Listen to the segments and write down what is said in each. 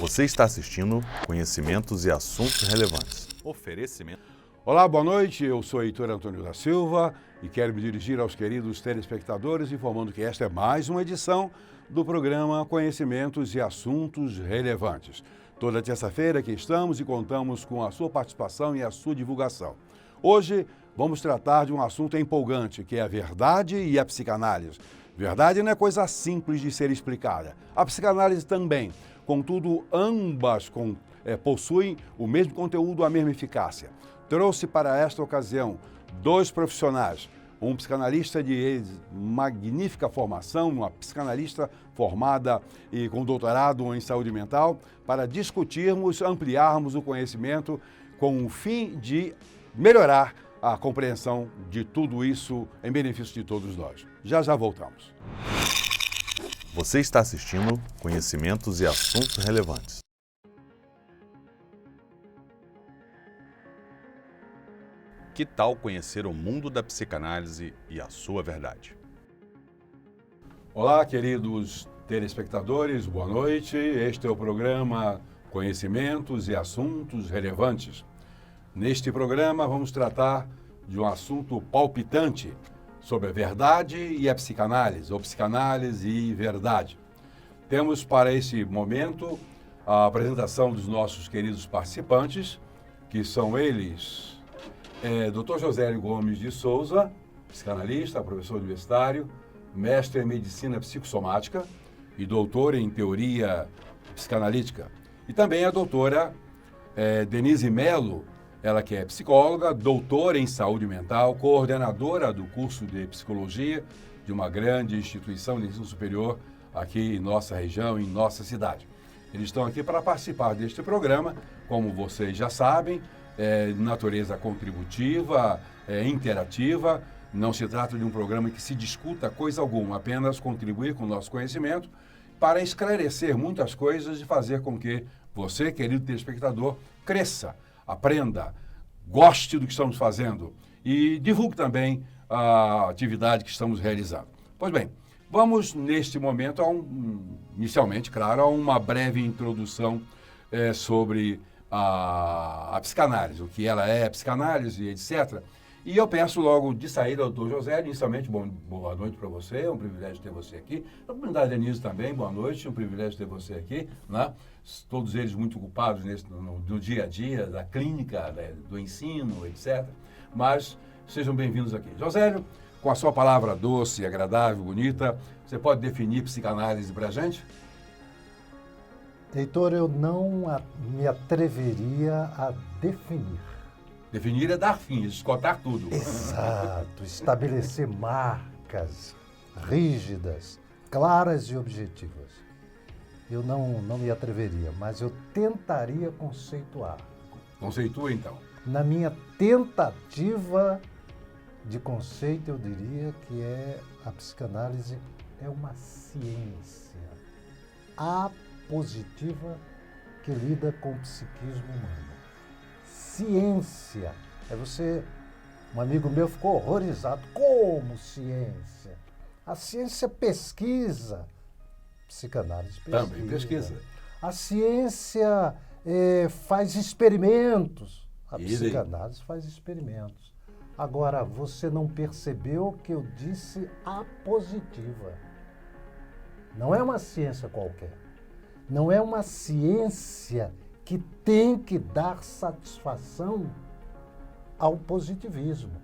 Você está assistindo Conhecimentos e Assuntos Relevantes. Oferecimento. Olá, boa noite. Eu sou Heitor Antônio da Silva e quero me dirigir aos queridos telespectadores informando que esta é mais uma edição do programa Conhecimentos e Assuntos Relevantes. Toda terça-feira aqui estamos e contamos com a sua participação e a sua divulgação. Hoje vamos tratar de um assunto empolgante, que é a verdade e a psicanálise. Verdade não é coisa simples de ser explicada. A psicanálise também. Contudo, ambas possuem o mesmo conteúdo, a mesma eficácia. Trouxe para esta ocasião dois profissionais, um psicanalista de magnífica formação, uma psicanalista formada e com doutorado em saúde mental, para discutirmos, ampliarmos o conhecimento com o fim de melhorar a compreensão de tudo isso em benefício de todos nós. Já voltamos. Você está assistindo Conhecimentos e Assuntos Relevantes. Que tal conhecer o mundo da psicanálise e a sua verdade? Olá, queridos telespectadores, boa noite. Este é o programa Conhecimentos e Assuntos Relevantes. Neste programa vamos tratar de um assunto palpitante sobre a verdade e a psicanálise, ou psicanálise e verdade. Temos para esse momento a apresentação dos nossos queridos participantes, que são eles, Dr. Josélio Gomes de Souza, psicanalista, professor universitário, mestre em medicina psicossomática e doutor em teoria psicanalítica. E também a doutora Denise Mello, ela que é psicóloga, doutora em saúde mental, coordenadora do curso de psicologia de uma grande instituição de ensino superior aqui em nossa região, em nossa cidade. Eles estão aqui para participar deste programa, como vocês já sabem, de natureza contributiva, interativa. Não se trata de um programa que se discuta coisa alguma, apenas contribuir com o nosso conhecimento para esclarecer muitas coisas e fazer com que você, querido telespectador, cresça, aprenda, goste do que estamos fazendo e divulgue também a atividade que estamos realizando. Pois bem, vamos neste momento, inicialmente, claro, a uma breve introdução sobre a psicanálise, o que ela é, a psicanálise, etc. E eu peço logo de saída ao doutor José, inicialmente, boa noite para você, é um privilégio ter você aqui. A comunidade Denise também, boa noite, é um privilégio ter você aqui, né? Todos eles muito ocupados no dia a dia, da clínica, do ensino, etc. Mas sejam bem-vindos aqui. Josélio, com a sua palavra doce, agradável, bonita, você pode definir psicanálise para a gente? Heitor, eu não me atreveria a definir. Definir é dar fim, esgotar tudo. Exato, estabelecer marcas rígidas, claras e objetivas. Eu não me atreveria, mas eu tentaria conceituar. Conceitua, então. Na minha tentativa de conceito, eu diria que a psicanálise é uma ciência apositiva que lida com o psiquismo humano. Ciência. Um amigo meu ficou horrorizado. Como ciência? A ciência pesquisa. Psicanálise pesquisa. Também pesquisa. A ciência faz experimentos. A psicanálise faz experimentos. Agora, você não percebeu que eu disse apositiva. Não é uma ciência qualquer. Não é uma ciência que tem que dar satisfação ao positivismo.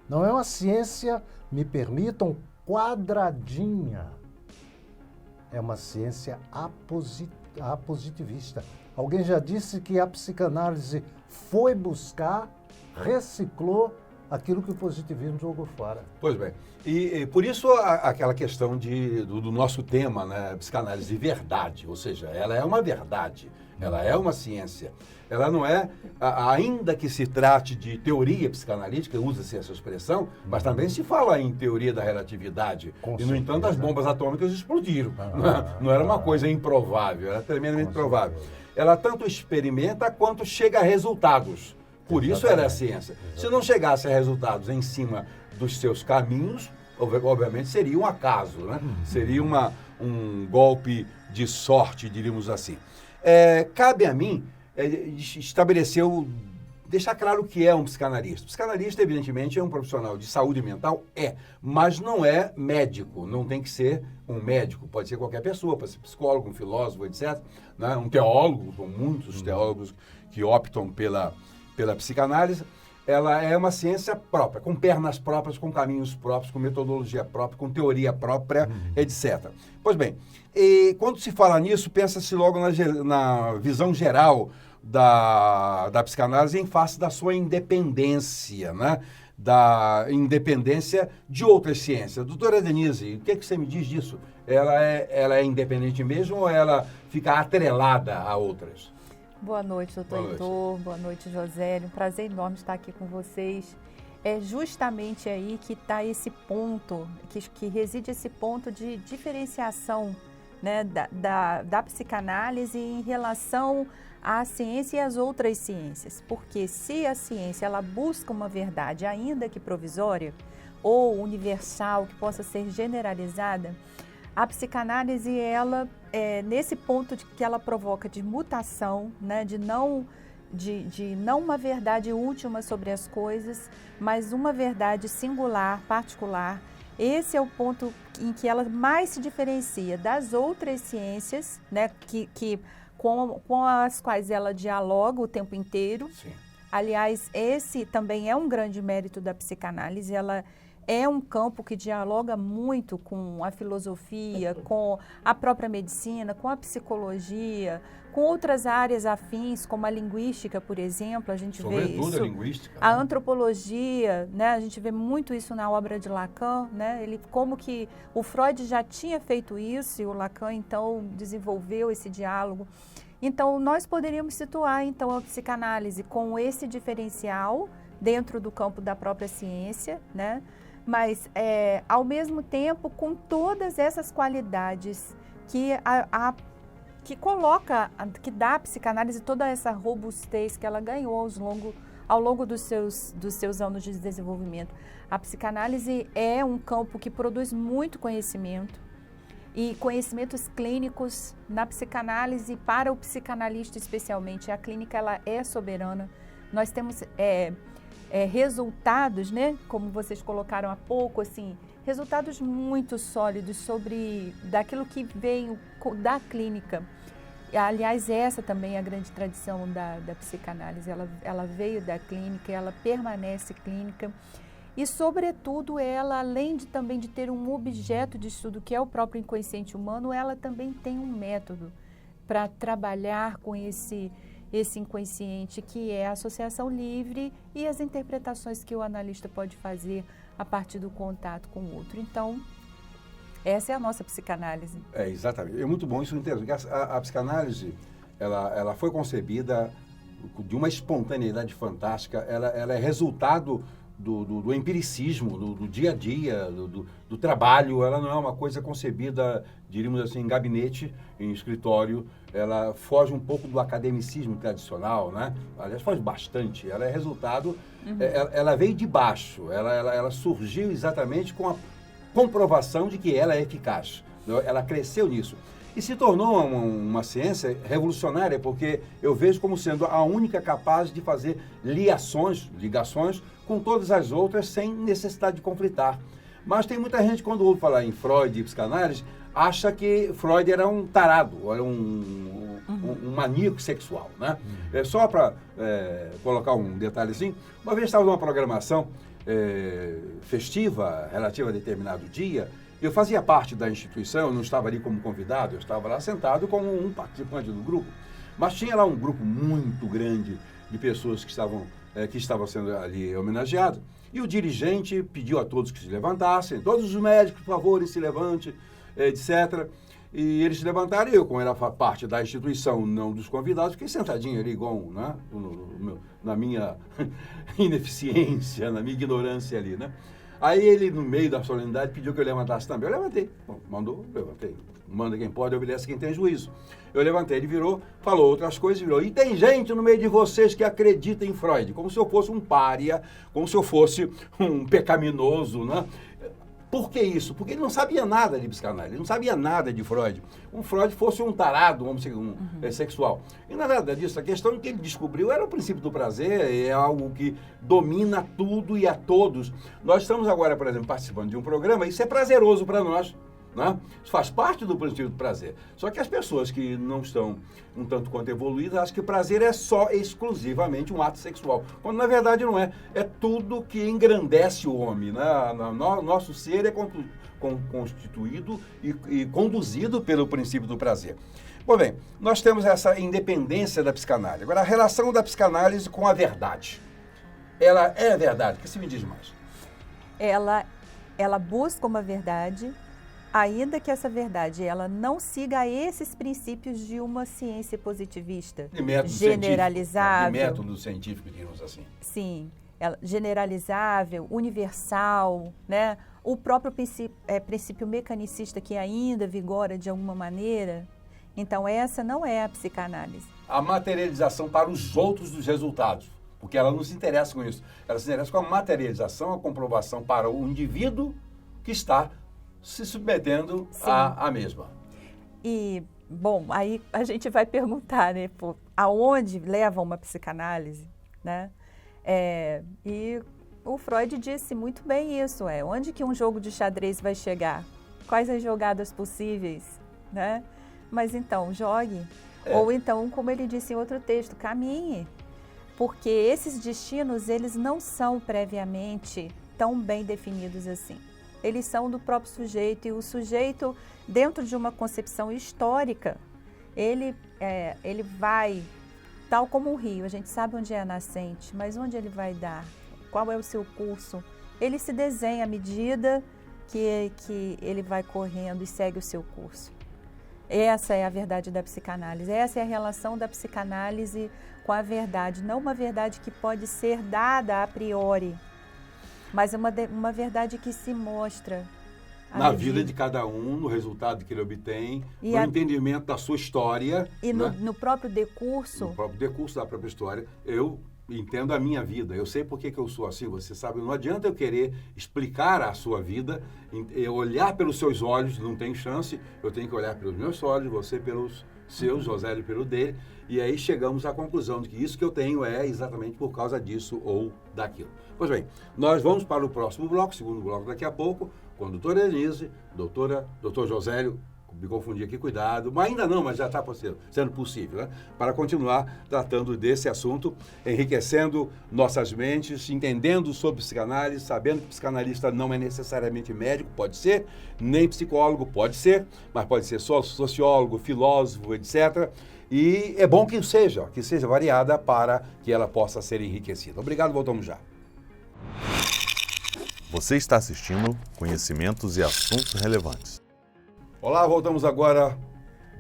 Não é uma ciência, me permitam, quadradinha. É uma ciência apositivista. Alguém já disse que a psicanálise foi buscar, reciclou aquilo que o positivismo jogou fora. Pois bem. E por isso aquela questão do nosso tema, né, psicanálise de verdade, ou seja, ela é uma verdade, ela é uma ciência. Ela não é, ainda que se trate de teoria psicanalítica, usa-se essa expressão, mas também se fala em teoria da relatividade. E, no entanto, as bombas atômicas explodiram. Não era uma coisa improvável, era tremendamente provável. Ela tanto experimenta quanto chega a resultados. Por isso ela é a ciência. Exatamente. Se não chegasse a resultados em cima dos seus caminhos, obviamente seria um acaso, né? Seria um golpe de sorte, diríamos assim. Cabe a mim estabelecer deixar claro o que é um psicanalista. O psicanalista, evidentemente, é um profissional de saúde mental, mas não é médico, não tem que ser um médico, pode ser qualquer pessoa, pode ser psicólogo, um filósofo, etc. Né? Um teólogo, são muitos teólogos que optam pela psicanálise. Ela é uma ciência própria, com pernas próprias, com caminhos próprios, com metodologia própria, com teoria própria, etc. Pois bem, quando se fala nisso, pensa-se logo na visão geral da psicanálise em face da sua independência, né? Da independência de outras ciências. Doutora Denise, o que você me diz disso? Ela é independente mesmo ou ela fica atrelada a outras? Boa noite, doutor Heitor. Boa noite, Josélio. Um prazer enorme estar aqui com vocês. É justamente aí que está esse ponto, que reside esse ponto de diferenciação, né, da psicanálise em relação à ciência e às outras ciências. Porque se a ciência ela busca uma verdade, ainda que provisória, ou universal, que possa ser generalizada, a psicanálise, ela, nesse ponto que ela provoca de mutação, né, de não uma verdade última sobre as coisas, mas uma verdade singular, particular, esse é o ponto em que ela mais se diferencia das outras ciências, né, com as quais ela dialoga o tempo inteiro. Sim. Aliás, esse também é um grande mérito da psicanálise, ela é um campo que dialoga muito com a filosofia, com a própria medicina, com a psicologia, com outras áreas afins, como a linguística, por exemplo, a gente vê isso. Sobretudo a linguística. A antropologia, né? A gente vê muito isso na obra de Lacan, né? Como que o Freud já tinha feito isso e o Lacan, então, desenvolveu esse diálogo. Então, nós poderíamos situar, então, a psicanálise com esse diferencial dentro do campo da própria ciência, né? Mas, ao mesmo tempo, com todas essas qualidades que dá à psicanálise toda essa robustez que ela ganhou ao longo dos seus anos de desenvolvimento. A psicanálise é um campo que produz muito conhecimento e conhecimentos clínicos na psicanálise para o psicanalista especialmente. A clínica ela é soberana. Nós temos resultados, né, como vocês colocaram há pouco, assim, resultados muito sólidos daquilo que veio da clínica. Aliás, essa também é a grande tradição da psicanálise, ela veio da clínica, ela permanece clínica e, sobretudo, ela, além também de ter um objeto de estudo que é o próprio inconsciente humano, ela também tem um método para trabalhar com esse inconsciente, que é a associação livre e as interpretações que o analista pode fazer a partir do contato com o outro. Então, essa é a nossa psicanálise. Exatamente. É muito bom isso, porque a psicanálise, ela foi concebida de uma espontaneidade fantástica, ela é resultado do empiricismo, do dia a dia, do trabalho. Ela não é uma coisa concebida, diríamos assim, em gabinete, em escritório. Ela foge um pouco do academicismo tradicional, né? Aliás, foge bastante. Ela é resultado, ela veio de baixo, ela surgiu exatamente com a comprovação de que ela é eficaz. Ela cresceu nisso. E se tornou uma ciência revolucionária, porque eu vejo como sendo a única capaz de fazer ligações com todas as outras sem necessidade de conflitar. Mas tem muita gente, quando ouve falar em Freud e psicanálise, acha que Freud era um tarado, era um maníaco sexual, né? Só para colocar um detalhezinho, uma vez estava numa programação festiva, relativa a determinado dia. Eu fazia parte da instituição, eu não estava ali como convidado, eu estava lá sentado como um participante do grupo. Mas tinha lá um grupo muito grande de pessoas que estavam sendo ali homenageados. E o dirigente pediu a todos que se levantassem, todos os médicos, por favor, se levante, etc. E eles se levantaram, e eu, como era parte da instituição, não dos convidados, fiquei sentadinho ali, igual, né, na minha ineficiência, na minha ignorância ali, né? Aí ele, no meio da solenidade, pediu que eu levantasse também. Eu levantei. Bom, mandou, levantei. Manda quem pode, obedece quem tem juízo. Eu levantei, ele virou, falou outras coisas, virou. E tem gente no meio de vocês que acredita em Freud, como se eu fosse um pária, como se eu fosse um pecaminoso, né? Por que isso? Porque ele não sabia nada de psicanálise, ele não sabia nada de Freud. Um Freud fosse um tarado, sexual. E não é nada disso. A questão que ele descobriu era o princípio do prazer, é algo que domina tudo e a todos. Nós estamos agora, por exemplo, participando de um programa, isso é prazeroso para nós. Né? Isso faz parte do princípio do prazer. Só que as pessoas que não estão um tanto quanto evoluídas acham que prazer é só exclusivamente um ato sexual. Quando na verdade não é. É tudo que engrandece o homem. Né? Nosso ser é constituído e conduzido pelo princípio do prazer. Bom, bem, nós temos essa independência da psicanálise. Agora, a relação da psicanálise com a verdade. Ela é a verdade. O que você me diz mais? Ela busca uma verdade, ainda que essa verdade ela não siga esses princípios de uma ciência positivista, generalizável. De método científico, digamos assim. Sim, generalizável, universal, né? O próprio princípio mecanicista que ainda vigora de alguma maneira. Então, essa não é a psicanálise. A materialização para os outros dos resultados, porque ela não se interessa com isso. Ela se interessa com a materialização, a comprovação para o indivíduo que está se submetendo à mesma. E, bom, aí a gente vai perguntar, né, aonde leva uma psicanálise, né? E o Freud disse muito bem isso, onde que um jogo de xadrez vai chegar? Quais as jogadas possíveis, né? Mas então, jogue. Ou então, como ele disse em outro texto, caminhe. Porque esses destinos, eles não são previamente tão bem definidos assim. Eles são do próprio sujeito, e o sujeito, dentro de uma concepção histórica, ele vai, tal como um rio, a gente sabe onde é a nascente, mas onde ele vai dar? Qual é o seu curso? Ele se desenha à medida que ele vai correndo e segue o seu curso. Essa é a verdade da psicanálise, essa é a relação da psicanálise com a verdade, não uma verdade que pode ser dada a priori, mas uma verdade que se mostra na vida de cada um, no resultado que ele obtém, no entendimento da sua história. E no próprio decurso. No próprio decurso da própria história. Eu entendo a minha vida, eu sei por que eu sou assim, você sabe, não adianta eu querer explicar a sua vida, olhar pelos seus olhos, não tem chance, eu tenho que olhar pelos meus olhos, você pelos seus, Josélio pelo dele, e aí chegamos à conclusão de que isso que eu tenho é exatamente por causa disso ou daquilo. Pois bem, nós vamos para o próximo bloco, segundo bloco daqui a pouco, com a doutora Elise, doutor Josélio, me confundi aqui, cuidado, mas ainda não, mas já está sendo possível, né? Para continuar tratando desse assunto, enriquecendo nossas mentes, entendendo sobre psicanálise, sabendo que psicanalista não é necessariamente médico, pode ser, nem psicólogo, pode ser, mas pode ser sociólogo, filósofo, etc. E é bom que seja variada para que ela possa ser enriquecida. Obrigado, voltamos já. Você está assistindo Conhecimentos e Assuntos Relevantes. Olá, voltamos agora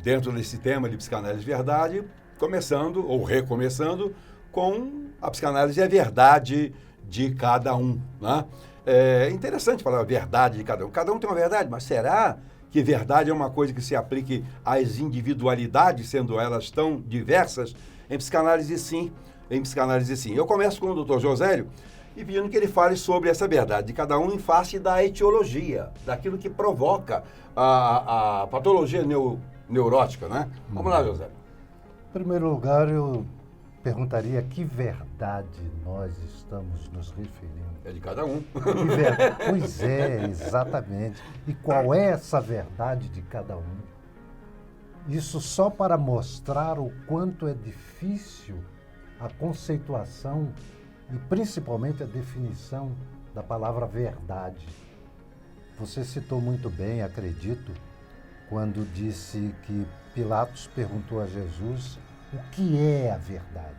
dentro desse tema de psicanálise e verdade, começando ou recomeçando com a psicanálise e a verdade de cada um. Né? É interessante falar a verdade de cada um. Cada um tem uma verdade, mas será que verdade é uma coisa que se aplique às individualidades, sendo elas tão diversas? Em psicanálise, sim. Eu começo com o Dr. Josélio e pedindo que ele fale sobre essa verdade de cada um em face da etiologia, daquilo que provoca a patologia neurótica, né? Vamos lá, José. Em primeiro lugar, eu perguntaria a que verdade nós estamos nos referindo. É de cada um. Pois é, exatamente. E qual é essa verdade de cada um? Isso só para mostrar o quanto é difícil a conceituação e principalmente a definição da palavra verdade. Você citou muito bem, acredito, quando disse que Pilatos perguntou a Jesus o que é a verdade.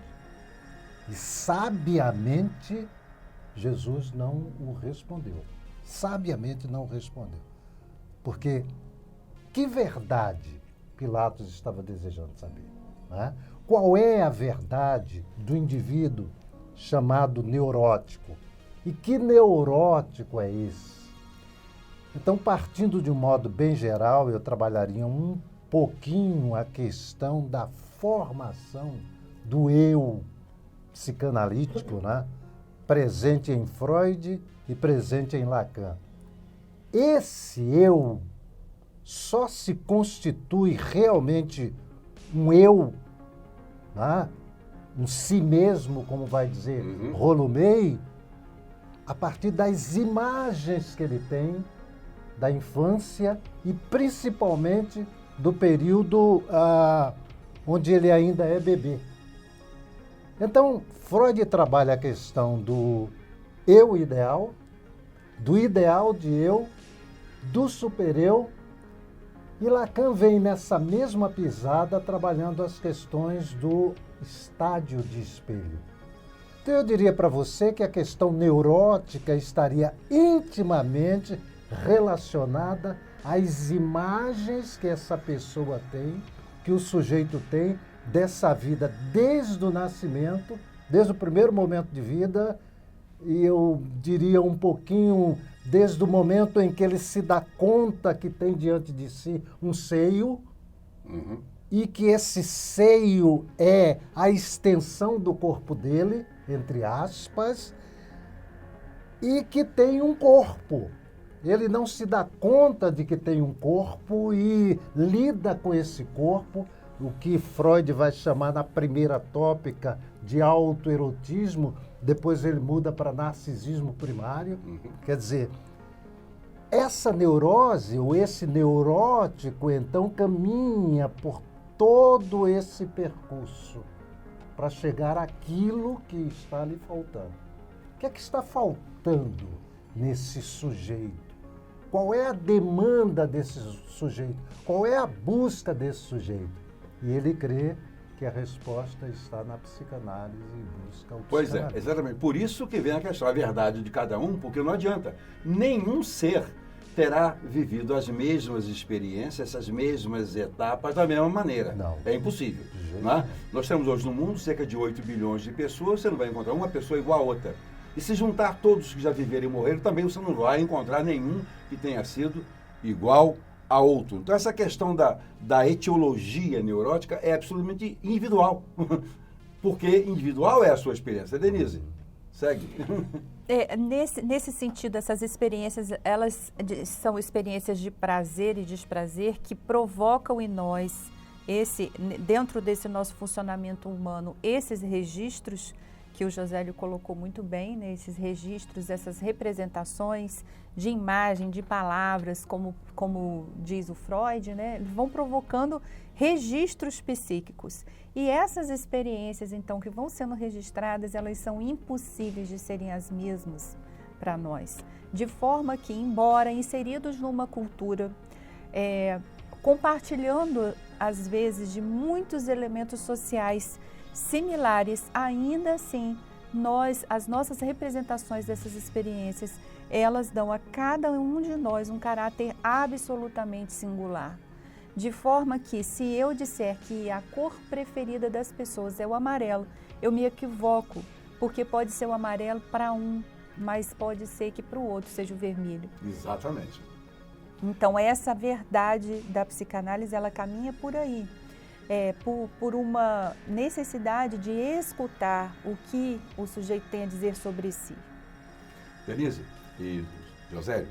E sabiamente Jesus não o respondeu. Sabiamente não respondeu. Porque que verdade Pilatos estava desejando saber? Né? Qual é a verdade do indivíduo chamado neurótico? E que neurótico é esse? Então, partindo de um modo bem geral, eu trabalharia um pouquinho a questão da formação do eu psicanalítico, né? Presente em Freud e presente em Lacan. esse eu só se constitui realmente um eu, né? Um si mesmo, como vai dizer Rollo May, a partir das imagens que ele tem da infância e principalmente do período onde ele ainda é bebê. Então, Freud trabalha a questão do eu ideal, do ideal de eu, do super-eu, e Lacan vem nessa mesma pisada trabalhando as questões do estádio de espelho. Então eu diria para você que a questão neurótica estaria intimamente relacionada às imagens que essa pessoa tem, que o sujeito tem dessa vida desde o nascimento, desde o primeiro momento de vida, e eu diria um pouquinho desde o momento em que ele se dá conta que tem diante de si um seio, e que esse seio é a extensão do corpo dele, entre aspas, e que tem um corpo. Ele não se dá conta de que tem um corpo e lida com esse corpo, o que Freud vai chamar na primeira tópica de autoerotismo, depois ele muda para narcisismo primário. Quer dizer, essa neurose, ou esse neurótico, então, caminha por todo esse percurso para chegar àquilo que está lhe faltando. O que é que está faltando nesse sujeito? Qual é a demanda desse sujeito? Qual é a busca desse sujeito? E ele crê que a resposta está na psicanálise e busca o Pois é, psicanalista. exatamente. Por isso que vem a questão, a verdade de cada um, porque não adianta. Nenhum ser terá vivido as mesmas experiências, essas mesmas etapas da mesma maneira. Não. É impossível. De jeito Não é? nenhum. Nós temos hoje no mundo cerca de 8 bilhões de pessoas, você não vai encontrar uma pessoa igual a outra. E se juntar todos que já viveram e morreram, também você não vai encontrar nenhum que tenha sido igual a outro. Então essa questão da etiologia neurótica é absolutamente individual. Porque individual é a sua experiência. Denise, segue. Nesse sentido, essas experiências, elas são experiências de prazer e desprazer que provocam em nós, dentro desse nosso funcionamento humano, esses registros que o Josélio colocou muito bem, né? Esses registros, essas representações de imagem, de palavras, como diz o Freud, né? Vão provocando registros psíquicos. E essas experiências, então, que vão sendo registradas, elas são impossíveis de serem as mesmas para nós. De forma que, embora inseridos numa cultura, compartilhando, às vezes, de muitos elementos sociais similares, ainda assim, as nossas representações dessas experiências, elas dão a cada um de nós um caráter absolutamente singular. De forma que, se eu disser que a cor preferida das pessoas é o amarelo, eu me equivoco, porque pode ser o amarelo para um, mas pode ser que para o outro seja o vermelho. Exatamente. Então, essa verdade da psicanálise, ela caminha por aí. Por uma necessidade de escutar o que o sujeito tem a dizer sobre si. Denise e Josélio,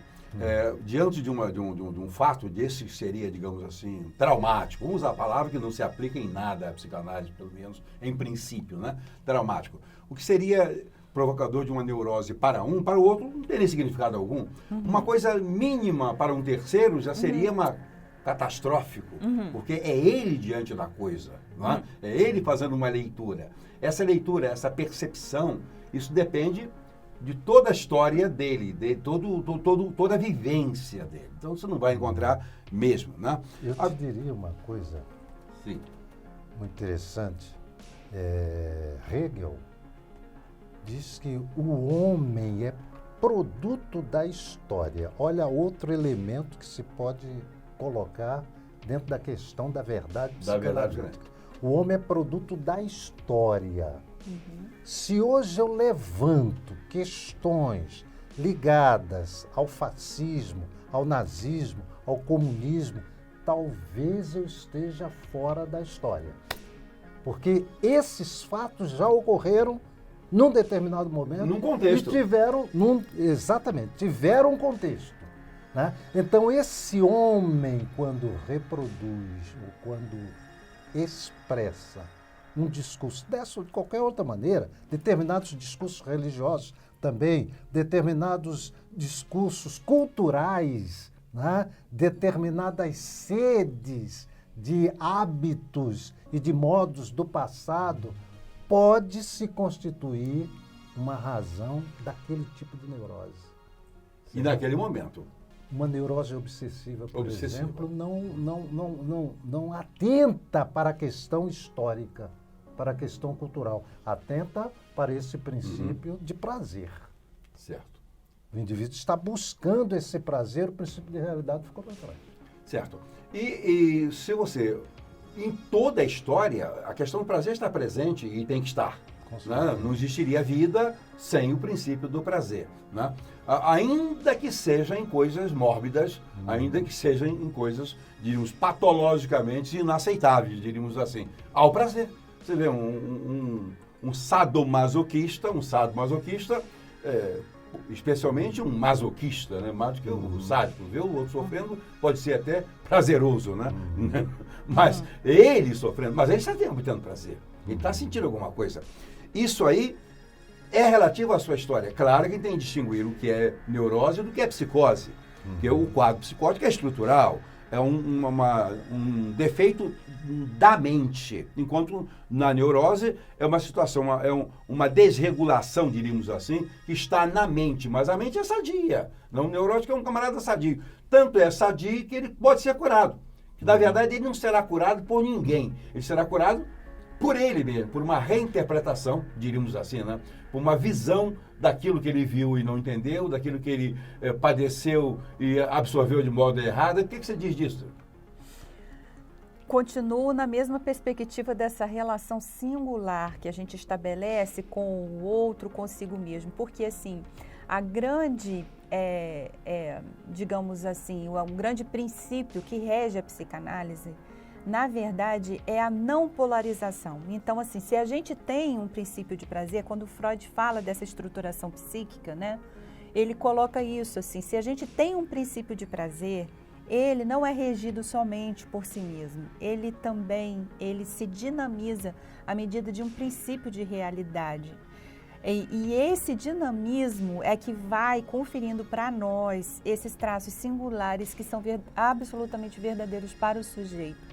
diante de um fato desse que seria, digamos assim, traumático, vamos usar a palavra que não se aplica em nada à psicanálise, pelo menos em princípio, né? Traumático. O que seria provocador de uma neurose para um, para o outro não teria significado algum. Uma coisa mínima para um terceiro já seria catastrófico, porque é ele diante da coisa, não é? É ele fazendo uma leitura. Essa leitura, essa percepção, isso depende de toda a história dele, de toda a vivência dele. Então você não vai encontrar mesmo, né? Eu te diria uma coisa Sim. muito interessante. Hegel diz que o homem é produto da história. Olha outro elemento que se pode colocar dentro da questão da verdade psicanalítica. O homem é produto da história. Se hoje eu levanto questões ligadas ao fascismo, ao nazismo, ao comunismo, talvez eu esteja fora da história. Porque esses fatos já ocorreram num determinado momento. Num contexto. E tiveram um contexto. né? Então, esse homem, quando reproduz ou quando expressa um discurso dessa ou de qualquer outra maneira, determinados discursos religiosos também, determinados discursos culturais, né? Determinadas sedes de hábitos e de modos do passado, pode se constituir uma razão daquele tipo de neurose. E naquele momento? Uma neurose obsessiva, por exemplo, não atenta para a questão histórica, para a questão cultural. Atenta para esse princípio de prazer. Certo. O indivíduo está buscando esse prazer, o princípio de realidade ficou para trás. Certo. E se você... Em toda a história, a questão do prazer está presente e tem que estar. Né? Não existiria vida sem o princípio do prazer. Né? Ainda que seja em coisas mórbidas, ainda que seja em coisas, diríamos, patologicamente inaceitáveis, diríamos assim. Há o prazer. Você vê um sadomasoquista, especialmente um masoquista, né? Mais do que o sádico, ver o outro sofrendo pode ser até prazeroso, né? Mas ele sofrendo, mas ele está tendo prazer, ele está sentindo alguma coisa. Isso aí é relativo à sua história. Claro que tem que distinguir o que é neurose do que é psicose, porque o quadro psicótico é estrutural, é um defeito da mente, enquanto na neurose é uma situação, uma desregulação, diríamos assim, que está na mente, mas a mente é sadia. Não, o neurótico é um camarada sadio. Tanto é sadio que ele pode ser curado. Que, na verdade, ele não será curado por ninguém. Ele será curado por ele mesmo, por uma reinterpretação, diríamos assim, né? Por uma visão daquilo que ele viu e não entendeu, daquilo que ele padeceu e absorveu de modo errado. O que você diz disso? Continuo na mesma perspectiva dessa relação singular que a gente estabelece com o outro, consigo mesmo. Porque, assim, a grande, digamos assim, o grande princípio que rege a psicanálise, na verdade, é a não polarização. Então, assim, se a gente tem um princípio de prazer, quando Freud fala dessa estruturação psíquica, né, ele coloca isso, assim, se a gente tem um princípio de prazer, ele não é regido somente por si mesmo, ele se dinamiza à medida de um princípio de realidade. E esse dinamismo é que vai conferindo para nós esses traços singulares que são absolutamente verdadeiros para o sujeito.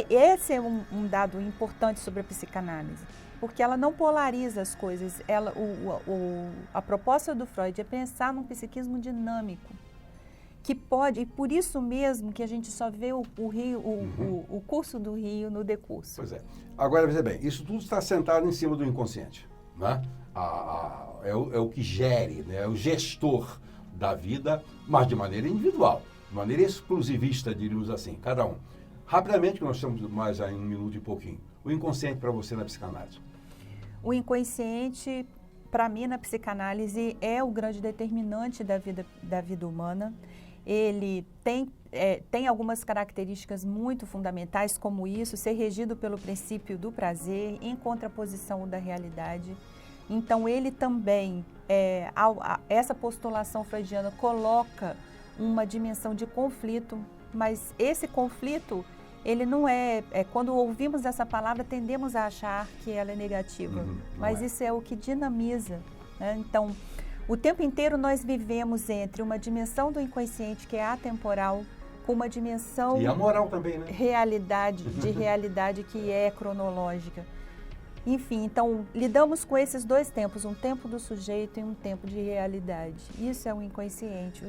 Esse é um dado importante sobre a psicanálise, porque ela não polariza as coisas. A proposta do Freud é pensar num psiquismo dinâmico, que pode, e por isso mesmo que a gente só vê o curso do rio no decurso. Pois é. Agora, veja bem, isso tudo está sentado em cima do inconsciente, né? É o que gere, né? É o gestor da vida, mas de maneira individual, de maneira exclusivista, diríamos assim, cada um. Rapidamente, que nós estamos mais aí 1 minuto e pouquinho. O inconsciente para você na psicanálise? O inconsciente, para mim, na psicanálise, é o grande determinante da vida humana. Ele tem algumas características muito fundamentais, como isso, ser regido pelo princípio do prazer, em contraposição da realidade. Então, ele também, essa postulação freudiana coloca uma dimensão de conflito, mas esse conflito, ele não quando ouvimos essa palavra, tendemos a achar que ela é negativa, mas isso é o que dinamiza, né? Então, o tempo inteiro nós vivemos entre uma dimensão do inconsciente que é atemporal, com uma dimensão... E a moral também, né? De realidade que é cronológica. Enfim, então, lidamos com esses dois tempos, um tempo do sujeito e um tempo de realidade. Isso é o inconsciente,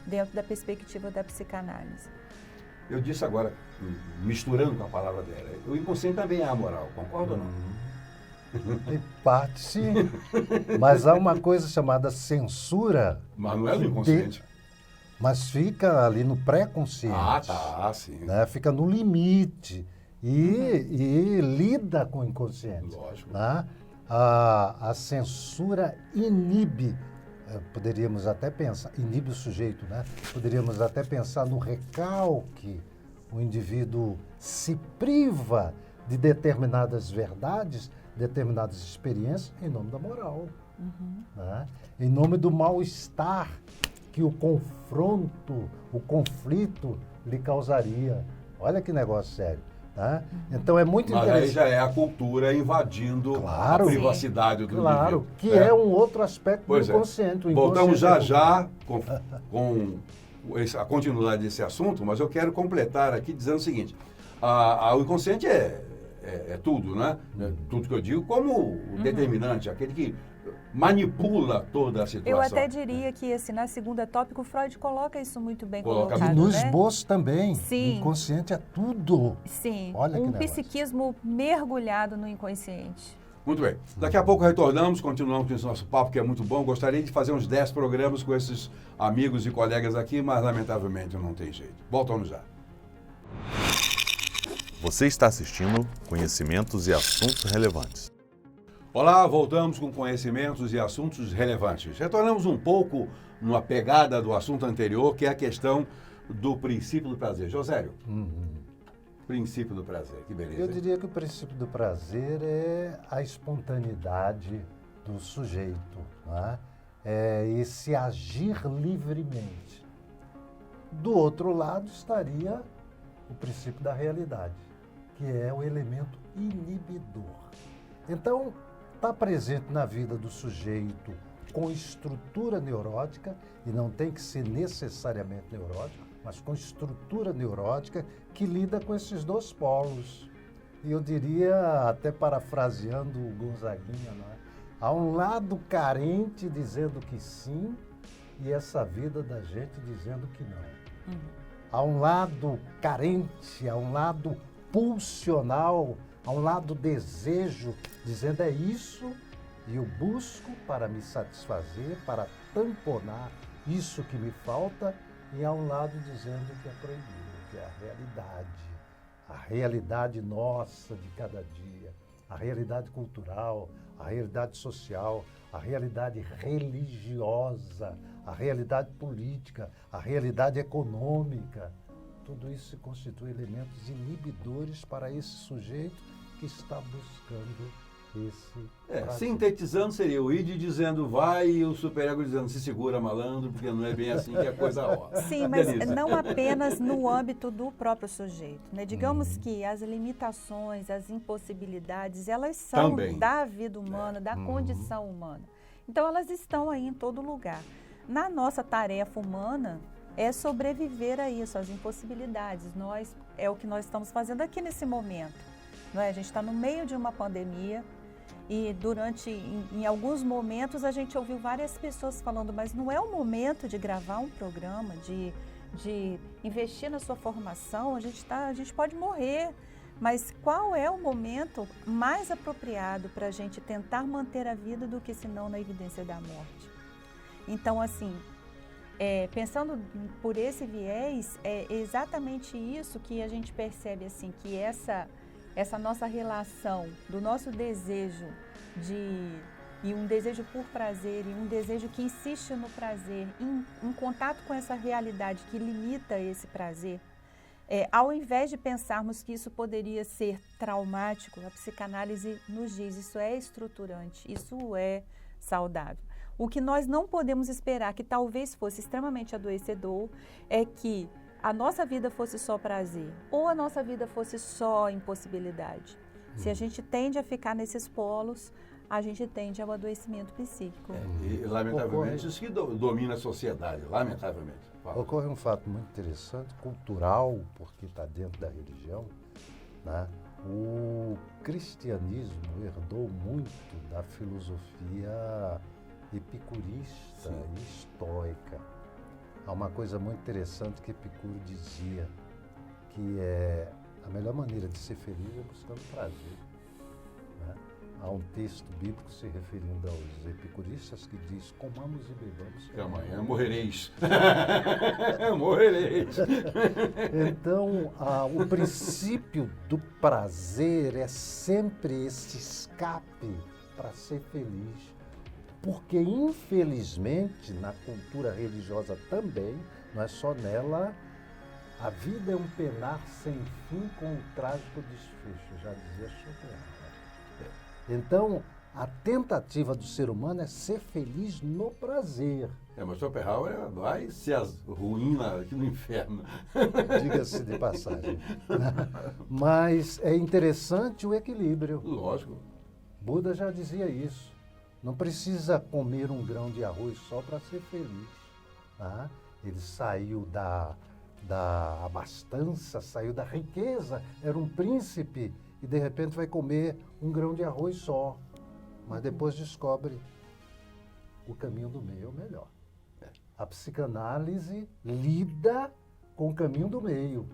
dentro da perspectiva da psicanálise. Eu disse agora, misturando com a palavra dela, o inconsciente também é amoral, concorda ou não? Em parte, sim. Mas há uma coisa chamada censura. Mas não é do inconsciente. Mas fica ali no pré-consciente. Ah, tá, sim. Né? Fica no limite e lida com o inconsciente. Lógico. Né? A censura inibe, poderíamos até pensar, inibe o sujeito, né? Poderíamos até pensar no recalque. O indivíduo se priva de determinadas verdades, determinadas experiências, em nome da moral, né? Em nome do mal-estar que o confronto, o conflito lhe causaria. Olha que negócio sério. Tá? Então é muito Mas interessante. aí já é a cultura invadindo Claro. a privacidade do Claro, indivíduo. que é um outro aspecto Pois do é. inconsciente. O Voltamos inconsciente já com a continuidade desse assunto, mas eu quero completar aqui dizendo o seguinte: o inconsciente é tudo, né? É tudo que eu digo como o determinante, aquele que manipula toda a situação. Eu até diria que, assim, na segunda tópico, Freud coloca isso muito bem Coloca colocado, E no né? esboço também. Sim. O inconsciente é tudo. Sim, Olha que um negócio. psiquismo mergulhado no inconsciente. Muito bem. Daqui a pouco retornamos, continuamos com esse nosso papo, que é muito bom. Gostaria de fazer uns 10 programas com esses amigos e colegas aqui, mas lamentavelmente não tem jeito. Voltamos já. Você está assistindo Conhecimentos e Assuntos Relevantes. Olá, voltamos com conhecimentos e assuntos relevantes. Retornamos um pouco numa pegada do assunto anterior, que é a questão do princípio do prazer. Josélio, princípio do prazer, que beleza. Eu hein? diria que o princípio do prazer é a espontaneidade do sujeito, né? É esse agir livremente. Do outro lado estaria o princípio da realidade, que é o elemento inibidor. Então, está presente na vida do sujeito com estrutura neurótica, e não tem que ser necessariamente neurótico, mas com estrutura neurótica que lida com esses dois polos. E eu diria, até parafraseando o Gonzaguinha, não é? Há um lado carente dizendo que sim, e essa vida da gente dizendo que não. Há um lado carente, há um lado pulsional, há um lado desejo, dizendo é isso, e eu busco para me satisfazer, para tamponar isso que me falta, e há um lado dizendo que é proibido, que é a realidade nossa de cada dia, a realidade cultural, a realidade social, a realidade religiosa, a realidade política, a realidade econômica. Tudo isso se constitui elementos inibidores para esse sujeito que está buscando esse prazer. Sintetizando, seria o id dizendo vai e o superego dizendo se segura, malandro, porque não é bem assim que a coisa rola. Sim, mas Delícia. não apenas no âmbito do próprio sujeito, né? Digamos que as limitações, as impossibilidades, elas são Também. da vida humana, da condição humana. Então, elas estão aí em todo lugar. Na nossa tarefa humana, é sobreviver a isso, às impossibilidades. É o que nós estamos fazendo aqui nesse momento. Não é? A gente está no meio de uma pandemia e em alguns momentos a gente ouviu várias pessoas falando, mas não é o momento de gravar um programa, de investir na sua formação, a gente pode morrer. Mas qual é o momento mais apropriado para a gente tentar manter a vida do que senão na evidência da morte? Então, assim, pensando por esse viés, é exatamente isso que a gente percebe, assim, que essa nossa relação do nosso desejo e um desejo por prazer e um desejo que insiste no prazer, em contato com essa realidade que limita esse prazer, ao invés de pensarmos que isso poderia ser traumático, a psicanálise nos diz isso é estruturante, isso é saudável. O que nós não podemos esperar, que talvez fosse extremamente adoecedor, é que a nossa vida fosse só prazer ou a nossa vida fosse só impossibilidade. Se a gente tende a ficar nesses polos, a gente tende ao adoecimento psíquico. E, lamentavelmente, isso que domina a sociedade, lamentavelmente. Fala. Ocorre um fato muito interessante, cultural, porque está dentro da religião, né? O cristianismo herdou muito da filosofia epicurista e estoica. Há uma coisa muito interessante que Epicuro dizia, que é a melhor maneira de ser feliz é buscando prazer. Né? Há um texto bíblico se referindo aos epicuristas que diz, comamos e bebamos. Que amanhã morrereis. Morrereis. Então, o princípio do prazer é sempre esse escape para ser feliz. Porque, infelizmente, na cultura religiosa também, não é só nela, a vida é um penar sem fim com um trágico desfecho, já dizia Schopenhauer. Então, A tentativa do ser humano é ser feliz no prazer. Mas Schopenhauer vai ser ruim aqui no inferno. Diga-se de passagem. Mas é interessante o equilíbrio. Lógico. Buda já dizia isso. Não precisa comer um grão de arroz só para ser feliz. Tá? Ele saiu da abastança, saiu da riqueza, era um príncipe e de repente vai comer um grão de arroz só. Mas depois descobre o caminho do meio é o melhor. A psicanálise lida com o caminho do meio.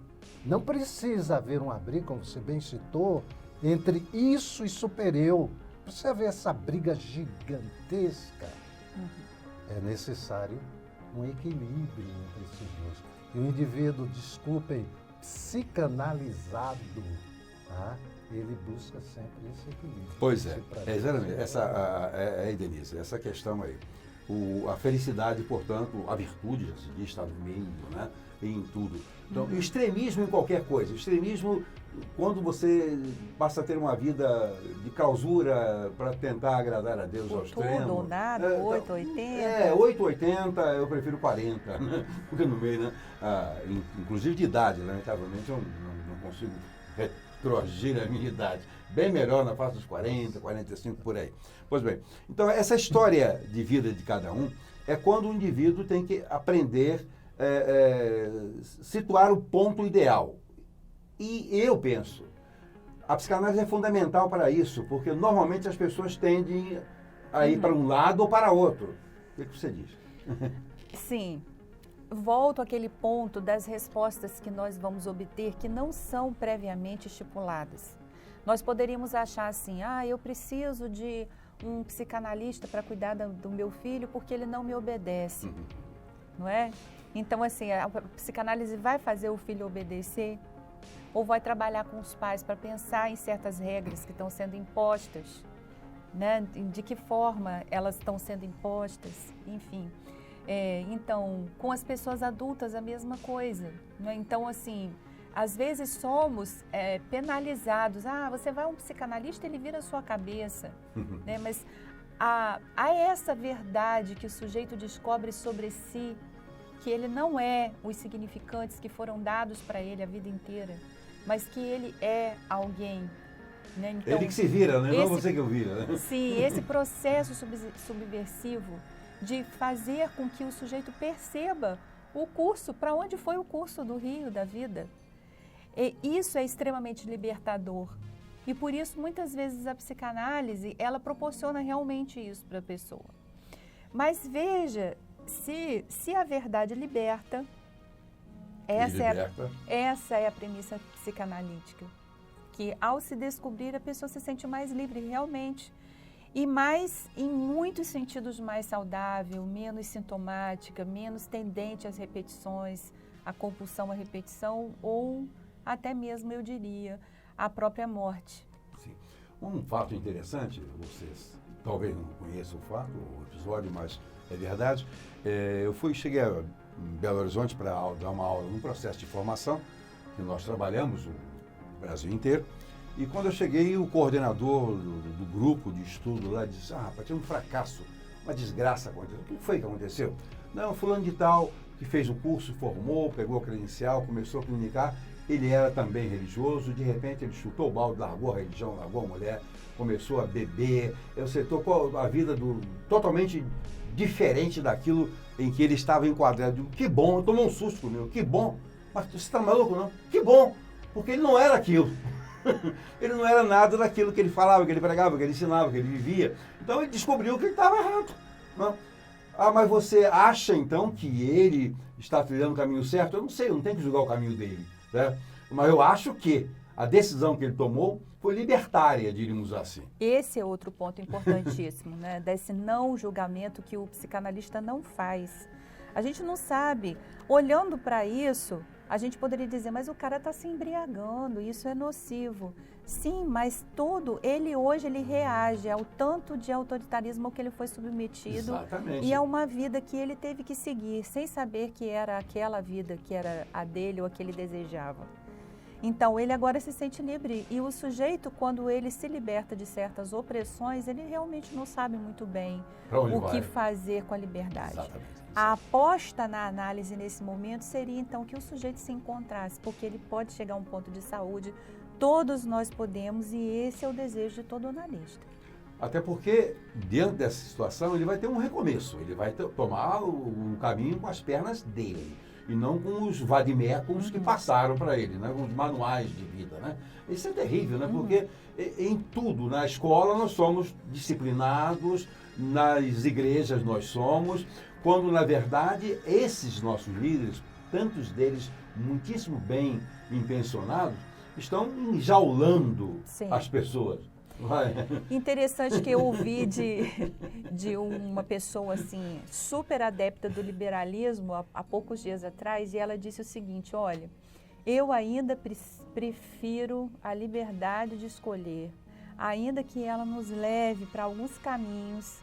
Não precisa haver uma briga, como você bem citou, entre isso e super-eu. Precisa haver essa briga gigantesca. É necessário um equilíbrio entre esses dois. E o indivíduo, desculpem, psicanalizado, tá? Ele busca sempre esse equilíbrio. Pois é, exatamente. Denise, essa questão aí. A felicidade, portanto, a virtude, assim, está no meio, né? Em tudo. Então, o extremismo em qualquer coisa. O extremismo, quando você passa a ter uma vida de clausura para tentar agradar a Deus ao extremo. Tudo ou nada, 880. 880, eu prefiro 40, né? Porque no meio, né? Inclusive de idade, lamentavelmente, eu não consigo retroagir a minha idade. Bem melhor na fase dos 40, 45, por aí. Pois bem, então essa história de vida de cada um é quando o indivíduo tem que aprender situar o ponto ideal. E eu penso, a psicanálise é fundamental para isso, porque normalmente as pessoas tendem a ir para um lado ou para outro. O que você diz? Sim. Volto àquele ponto das respostas que nós vamos obter que não são previamente estipuladas. Nós poderíamos achar assim, eu preciso de um psicanalista para cuidar do meu filho porque ele não me obedece, não é? Então, assim, a psicanálise vai fazer o filho obedecer ou vai trabalhar com os pais para pensar em certas regras que estão sendo impostas, né? De que forma elas estão sendo impostas, enfim. Então, com as pessoas adultas, a mesma coisa, né? Então, assim, às vezes somos penalizados. Você vai a um psicanalista, ele vira a sua cabeça, né? Mas há essa verdade que o sujeito descobre sobre si, que ele não é os significantes que foram dados para ele a vida inteira, mas que ele é alguém, né? Então, ele que se vira, né? Não você que o vira, né? Sim, esse processo subversivo de fazer com que o sujeito perceba o curso, para onde foi o curso do rio da vida. E isso é extremamente libertador. E por isso, muitas vezes, a psicanálise, ela proporciona realmente isso para a pessoa. Mas veja, se a verdade liberta, essa é a premissa psicanalítica. Que ao se descobrir, a pessoa se sente mais livre realmente. E mais, em muitos sentidos, mais saudável, menos sintomática, menos tendente às repetições, à compulsão à repetição ou até mesmo, eu diria, à própria morte. Sim. Um fato interessante, vocês talvez não conheçam o fato, o episódio, mas é verdade. Cheguei em Belo Horizonte para dar uma aula num processo de formação, que nós trabalhamos o Brasil inteiro. E quando eu cheguei, o coordenador do grupo de estudo lá disse, rapaz, tinha um fracasso, uma desgraça aconteceu. O que foi que aconteceu? Não, fulano de tal, que fez o curso, formou, pegou a credencial, começou a clinicar, ele era também religioso, de repente ele chutou o balde, largou a religião, largou a mulher, começou a beber, tocou a vida totalmente diferente daquilo em que ele estava enquadrado. Eu digo, que bom, tomou um susto comigo, que bom, mas você está maluco não? Que bom, porque ele não era aquilo. Ele não era nada daquilo que ele falava, que ele pregava, que ele ensinava, que ele vivia. Então ele descobriu que ele estava errado. Não? Mas você acha então que ele está trilhando o caminho certo? Eu não sei, eu não tenho que julgar o caminho dele, né? Mas eu acho que a decisão que ele tomou foi libertária, diríamos assim. Esse é outro ponto importantíssimo, né? Desse não julgamento que o psicanalista não faz. A gente não sabe, olhando para isso, a gente poderia dizer, mas o cara está se embriagando, isso é nocivo. Sim, mas hoje ele reage ao tanto de autoritarismo ao que ele foi submetido. Exatamente. E a uma vida que ele teve que seguir, sem saber que era aquela vida que era a dele ou a que ele desejava. Então, ele agora se sente livre. E o sujeito, quando ele se liberta de certas opressões, ele realmente não sabe muito bem o que fazer com a liberdade. Exatamente. A aposta na análise nesse momento seria, então, que o sujeito se encontrasse, porque ele pode chegar a um ponto de saúde, todos nós podemos, e esse é o desejo de todo analista. Até porque, diante dessa situação, ele vai ter um recomeço, ele vai tomar um caminho com as pernas dele, e não com os vadimécums que passaram para ele, né? Com os manuais de vida, né? Isso é terrível, né? Porque em tudo, na escola nós somos disciplinados, nas igrejas nós somos, quando na verdade esses nossos líderes, tantos deles muitíssimo bem intencionados, estão enjaulando as pessoas. Interessante que eu ouvi de uma pessoa assim, super adepta do liberalismo há poucos dias atrás, e ela disse o seguinte: olha, eu ainda prefiro a liberdade de escolher, ainda que ela nos leve para alguns caminhos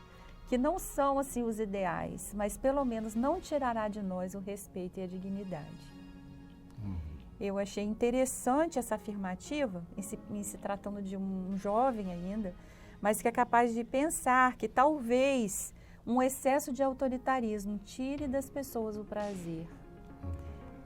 que não são assim os ideais, mas pelo menos não tirará de nós o respeito e a dignidade. Eu achei interessante essa afirmativa, em se tratando de um jovem ainda, mas que é capaz de pensar que talvez um excesso de autoritarismo tire das pessoas o prazer,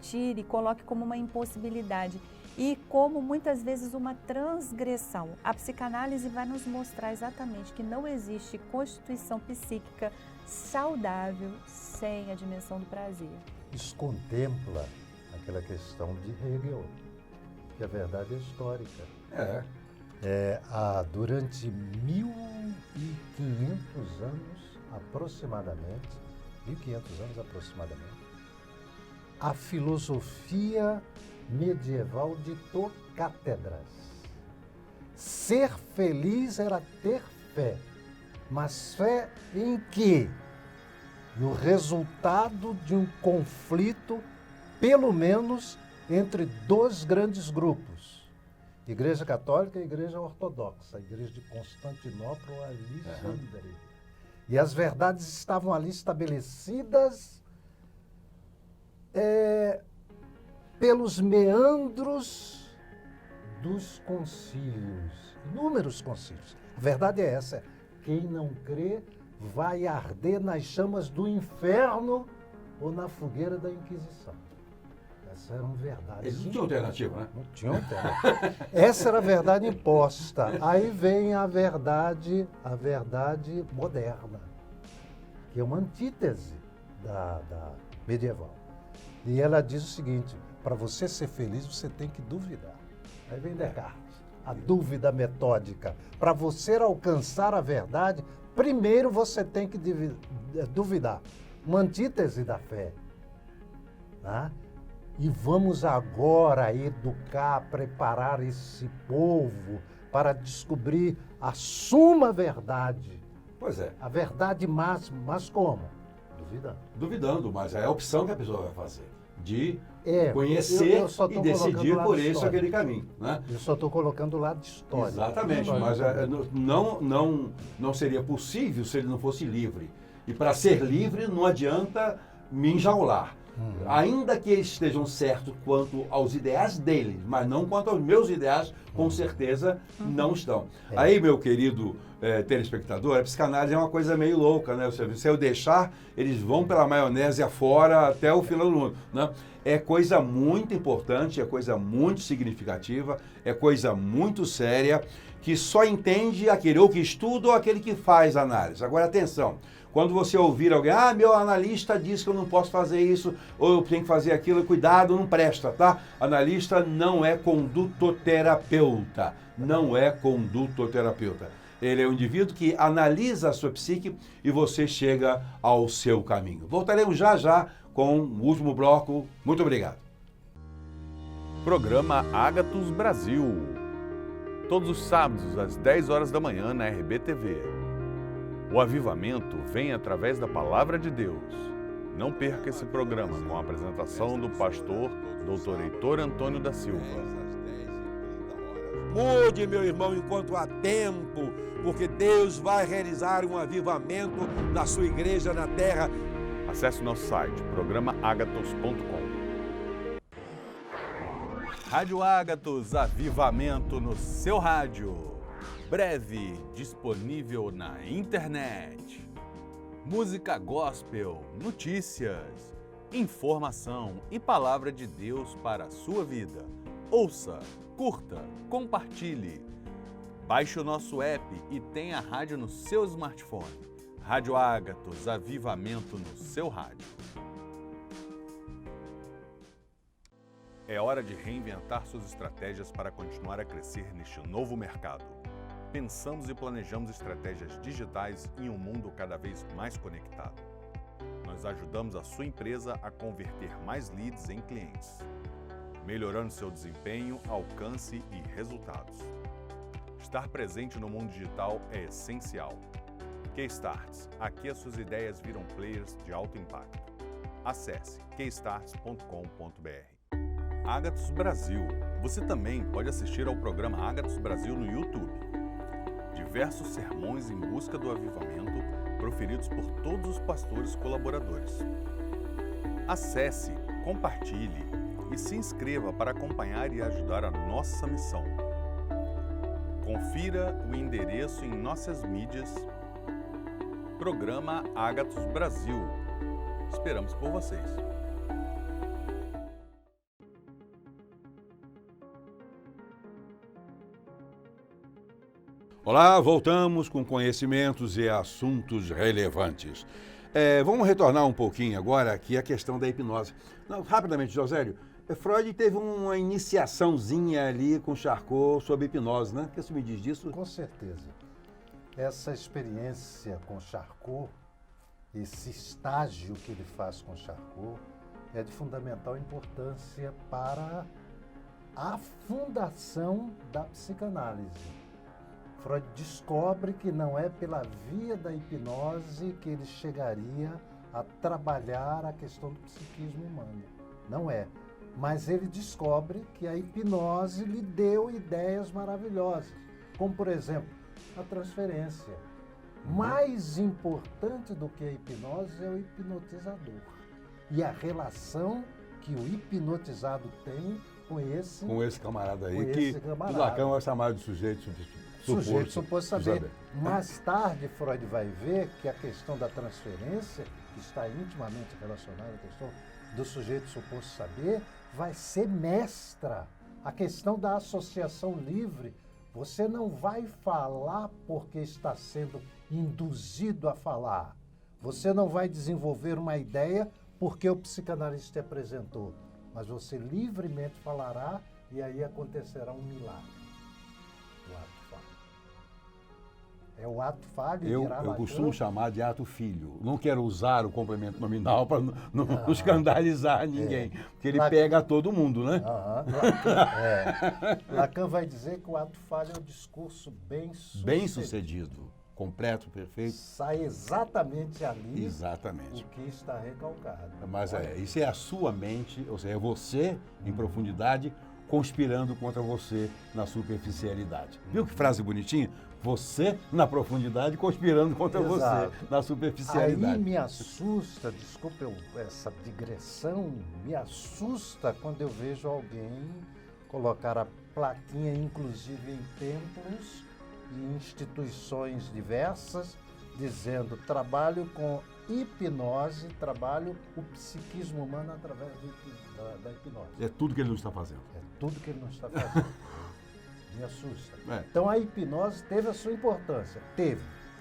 tire, coloque como uma impossibilidade e como muitas vezes uma transgressão. A psicanálise vai nos mostrar exatamente que não existe constituição psíquica saudável sem a dimensão do prazer. Isso contempla aquela questão de Hegel, que a verdade é histórica. Durante 1500 anos aproximadamente, a filosofia medieval ditou cátedras. Ser feliz era ter fé, mas fé em quê? No resultado de um conflito, pelo menos entre dois grandes grupos, Igreja Católica e Igreja Ortodoxa, a Igreja de Constantinopla ou Alexandre. E as verdades estavam ali estabelecidas pelos meandros dos concílios, inúmeros concílios. A verdade é essa: quem não crê vai arder nas chamas do inferno ou na fogueira da Inquisição. Essa era uma verdade. Eles não tinham alternativa, né? Não tinham alternativa. Essa era a verdade imposta. Aí vem a verdade moderna, que é uma antítese da medieval. E ela diz o seguinte: para você ser feliz, você tem que duvidar. Aí vem Descartes, a dúvida metódica. Para você alcançar a verdade, primeiro você tem que duvidar. Uma antítese da fé. Tá? E vamos agora educar, preparar esse povo para descobrir a suma verdade. Pois é. A verdade máxima, mas como? Duvidando. Duvidando, mas é a opção que a pessoa vai fazer. De conhecer e decidir por esse aquele caminho. Né? Eu só estou colocando o lado histórico. Exatamente, mas não seria possível se ele não fosse livre. E para ser livre não adianta me enjaular. Ainda que eles estejam certos quanto aos ideais deles, mas não quanto aos meus ideais, com certeza não estão. Aí, meu querido telespectador, a psicanálise é uma coisa meio louca, né? Se eu deixar, eles vão pela maionese afora até o final do mundo, né? É coisa muito importante, é coisa muito significativa, é coisa muito séria, que só entende aquele ou que estuda ou aquele que faz análise. Agora, atenção. Quando você ouvir alguém, meu analista disse que eu não posso fazer isso, ou eu tenho que fazer aquilo, cuidado, não presta, tá? Analista não é condutoterapeuta, não é condutoterapeuta. Ele é um indivíduo que analisa a sua psique e você chega ao seu caminho. Voltaremos já com o último bloco. Muito obrigado. Programa Ágatos Brasil. Todos os sábados, às 10 horas da manhã, na RBTV. O avivamento vem através da Palavra de Deus. Não perca esse programa com a apresentação do pastor Dr. Heitor Antônio da Silva. Mude, meu irmão, enquanto há tempo, porque Deus vai realizar um avivamento na sua igreja na terra. Acesse nosso site, programaagatos.com. Rádio Ágatos, avivamento no seu rádio. Breve disponível na internet. Música gospel, notícias, informação e palavra de Deus para a sua vida. Ouça, curta, compartilhe. Baixe o nosso app e tenha a rádio no seu smartphone. Rádio Ágatos, avivamento no seu rádio. É hora de reinventar suas estratégias para continuar a crescer neste novo mercado. Pensamos e planejamos estratégias digitais em um mundo cada vez mais conectado. Nós ajudamos a sua empresa a converter mais leads em clientes, melhorando seu desempenho, alcance e resultados. Estar presente no mundo digital é essencial. Keystarts, aqui as suas ideias viram players de alto impacto. Acesse keystarts.com.br. Ágatos Brasil. Você também pode assistir ao programa Ágatos Brasil no YouTube. Diversos sermões em busca do avivamento proferidos por todos os pastores colaboradores. Acesse, compartilhe e se inscreva para acompanhar e ajudar a nossa missão. Confira o endereço em nossas mídias. Programa Ágatos Brasil. Esperamos por vocês. Olá, voltamos com conhecimentos e assuntos relevantes. Vamos retornar um pouquinho agora aqui a questão da hipnose. Não, rapidamente, Josélio, Freud teve uma iniciaçãozinha ali com Charcot sobre hipnose, né? O que você me diz disso? Com certeza. Essa experiência com Charcot, esse estágio que ele faz com Charcot, é de fundamental importância para a fundação da psicanálise. Freud descobre que não é pela via da hipnose que ele chegaria a trabalhar a questão do psiquismo humano. Não é. Mas ele descobre que a hipnose lhe deu ideias maravilhosas, como, por exemplo, a transferência. Mais importante do que a hipnose é o hipnotizador e a relação que o hipnotizado tem com esse camarada aí, camarada. O Lacan vai chamar de sujeito suposto saber. Mais tarde, Freud vai ver que a questão da transferência, que está intimamente relacionada à questão do sujeito suposto saber, vai ser mestra. A questão da associação livre, você não vai falar porque está sendo induzido a falar. Você não vai desenvolver uma ideia porque o psicanalista apresentou, mas você livremente falará e aí acontecerá um milagre. O ato falho. É o ato falho. Eu costumo chamar de ato filho. Não quero usar o complemento nominal para não escandalizar ninguém, porque ele pega todo mundo, né? Lacan vai dizer que o ato falho é um discurso bem sucedido. Completo, perfeito. Sai exatamente ali exatamente o que está recalcado. Mas isso é a sua mente, ou seja, é você em profundidade conspirando contra você na superficialidade. Viu que frase bonitinha? Você na profundidade conspirando contra você na superficialidade. Aí me assusta, desculpa essa digressão, me assusta quando eu vejo alguém colocar a plaquinha, inclusive em templos e instituições diversas, dizendo: trabalho com hipnose, trabalho o psiquismo humano através da hipnose. É tudo que ele não está fazendo. É tudo que ele não está fazendo. Me assusta. Então a hipnose teve a sua importância,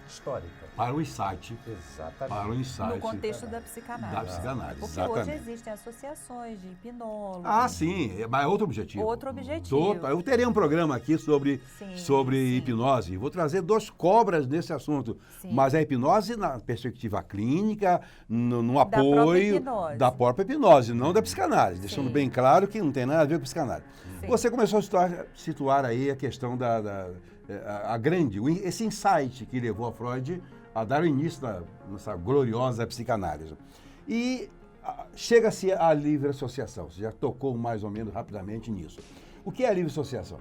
histórica. Para o insight. Exatamente. Para o insight. No contexto da psicanálise. Da psicanálise, porque exatamente. hoje existem associações de hipnólogos. Ah, sim, mas é outro objetivo. Outro objetivo. Eu terei um programa aqui sobre hipnose. Vou trazer 2 cobras nesse assunto. Sim. Mas a hipnose na perspectiva clínica, no apoio da própria hipnose, não da psicanálise. Deixando bem claro que não tem nada a ver com psicanálise. Sim. Você começou a situar aí a questão esse insight que levou a Freud a dar o início nessa gloriosa psicanálise. E chega-se à livre associação. Você já tocou mais ou menos rapidamente nisso. O que é a livre associação?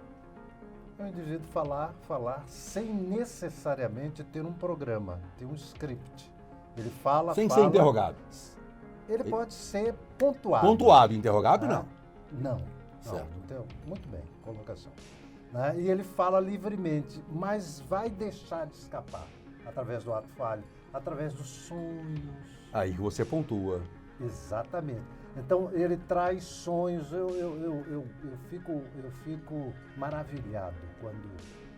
É o indivíduo falar sem necessariamente ter um programa, ter um script. Ele fala... Sem ser interrogado. Ele pode ser pontuado. Pontuado, interrogado não. Não. Certo. Então, muito bem, colocação. Né? E ele fala livremente, mas vai deixar de escapar através do ato falho, através dos sonhos. Aí que você pontua. Exatamente. Então ele traz sonhos. Eu fico maravilhado quando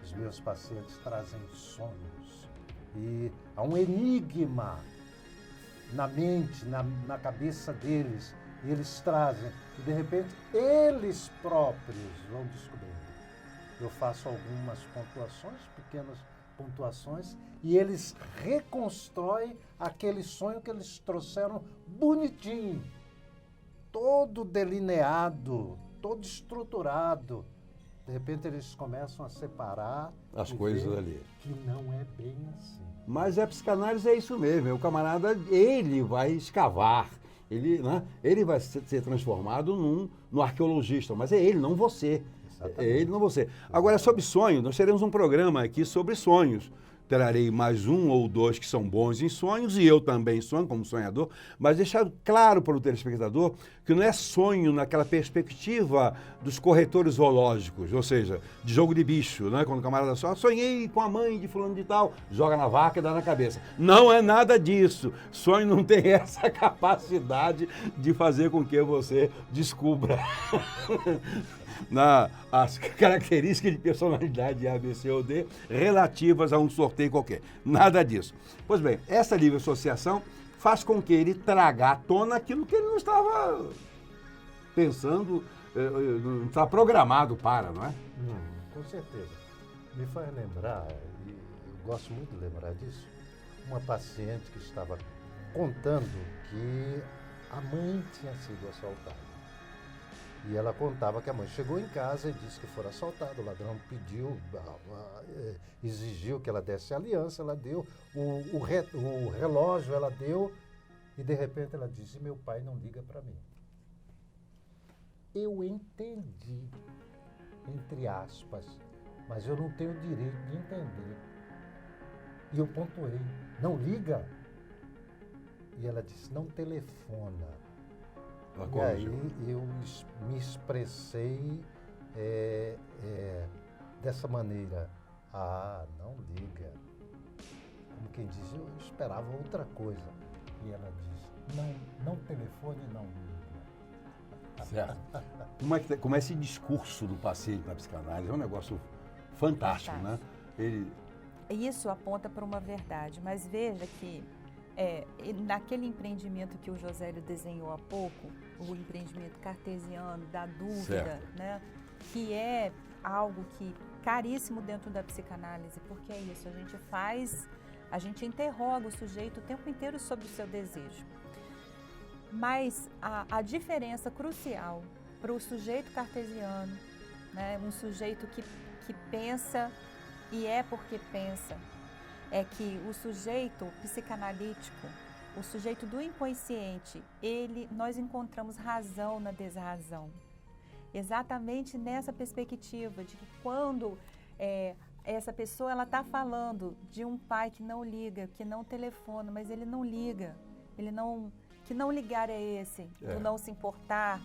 os meus pacientes trazem sonhos. E há um enigma na mente, na cabeça deles. E eles trazem. E de repente eles próprios vão descobrindo. Eu faço algumas pontuações, pequenas pontuações, e eles reconstroem aquele sonho que eles trouxeram bonitinho, todo delineado, todo estruturado. De repente eles começam a separar As e coisas ver ali. que não é bem assim. Mas a psicanálise é isso mesmo, o camarada, ele vai escavar, ele vai ser transformado no arqueologista, mas é ele, não você. Exatamente. É ele, não você. Agora, sobre sonho, nós teremos um programa aqui sobre sonhos. Trarei mais um ou dois que são bons em sonhos, e eu também sonho como sonhador, mas deixar claro para o telespectador que não é sonho naquela perspectiva dos corretores zoológicos, ou seja, de jogo de bicho, né? Quando o camarada sonhei com a mãe de fulano de tal, joga na vaca e dá na cabeça. Não é nada disso. Sonho não tem essa capacidade de fazer com que você descubra as características de personalidade A, B, C ou D relativas a um sorteio qualquer. Nada disso. Pois bem, essa livre associação faz com que ele traga à tona aquilo que ele não estava pensando, não está programado para, não é? Com certeza. Me faz lembrar, e eu gosto muito de lembrar disso, uma paciente que estava contando que a mãe tinha sido assaltada. E ela contava que a mãe chegou em casa e disse que fora assaltada. O ladrão pediu, exigiu que ela desse a aliança, ela deu, o relógio ela deu, e de repente ela disse, meu pai não liga para mim. Eu entendi, entre aspas, mas eu não tenho o direito de entender. E eu pontuei, não liga? E ela disse, não telefona. E aí eu me expressei dessa maneira. Ah, não liga. Como quem diz, eu esperava outra coisa. E ela disse, não telefone, não liga. Certo. Como é esse discurso do paciente na psicanálise? É um negócio fantástico, né? Isso aponta para uma verdade, mas veja que naquele empreendimento que o Josélio desenhou há pouco, o empreendimento cartesiano da dúvida, né, que é algo que caríssimo dentro da psicanálise, porque é isso, a gente interroga o sujeito o tempo inteiro sobre o seu desejo. Mas a diferença crucial para o sujeito cartesiano, né, um sujeito que pensa e é porque pensa, é que o sujeito psicanalítico, o sujeito do inconsciente, nós encontramos razão na desrazão. Exatamente nessa perspectiva de que quando essa pessoa ela está falando de um pai que não liga, que não telefona, mas ele não liga, que não ligar é esse, do não se importar,